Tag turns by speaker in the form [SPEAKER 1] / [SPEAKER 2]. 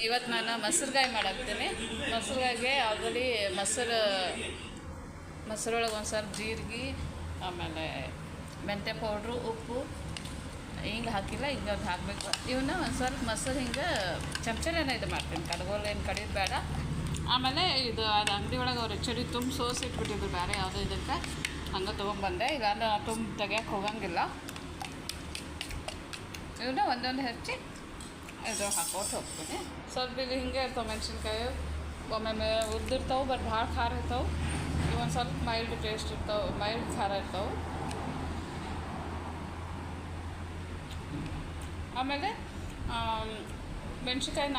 [SPEAKER 1] ಇವತ್ತು ನಾನು ಮೊಸರುಗಾಯಿ ಮಾಡಾಕ್ತೀನಿ. ಮೊಸರುಗಾಯಿಗೆ ಆಲ್ರೆಡಿ ಮೊಸರೊಳಗೆ ಒಂದು ಸ್ವಲ್ಪ ಜೀರಿಗೆ, ಆಮೇಲೆ ಮೆಂತ್ಯ ಪೌಡ್ರು, ಉಪ್ಪು ಹಿಂಗೆ ಹಾಕಿಲ್ಲ, ಹಿಂಗೆ ಅದು ಹಾಕಬೇಕು. ಇವನ್ನ ಒಂದು ಸ್ವಲ್ಪ ಮೊಸರು ಹಿಂಗೆ ಚಮಚಲೇನ ಇದು ಮಾಡ್ತೀನಿ, ಕಡ್ಗೋಲು ಏನು ಕಡಿಯೋದು ಬೇಡ. ಆಮೇಲೆ ಇದು ಅದು ಅಂಗಡಿ ಒಳಗೆ ಅವ್ರು ಚಡಿ ತುಂಬ ಸೋಸ್ ಇಟ್ಬಿಟ್ಟಿದ್ರು ಬೇರೆ ಯಾವುದೋ ಇದಕ್ಕೆ, ಹಂಗೆ ತೊಗೊಂಬಂದೆ. ಈಗ ನಾನು ತುಂಬ ತೆಗಿಯೋಕೆ ಹೋಗಂಗಿಲ್ಲ. ಇವನ್ನ ಒಂದೊಂದು ಹಚ್ಚಿ ಇದು ಹಾಕೋಟ್ಟು ಹೋಗ್ತೀನಿ. ಸ್ವಲ್ಪ ಇದು ಹಿಂಗೆ ಇರ್ತಾವೆ ಮೆಣಸಿನ್ಕಾಯಿ, ಒಮ್ಮೊಮ್ಮೆ ಉದ್ದಿರ್ತಾವೆ, ಬಟ್ ಭಾಳ ಖಾರ ಇರ್ತಾವೆ. ಇವೊಂದು ಸ್ವಲ್ಪ ಮೈಲ್ಡ್ ಟೇಸ್ಟ್ ಇರ್ತಾವೆ, ಮೈಲ್ಡ್ ಖಾರ ಇರ್ತಾವೆ. ಆಮೇಲೆ ಮೆಣಸಿನ್ಕಾಯಿ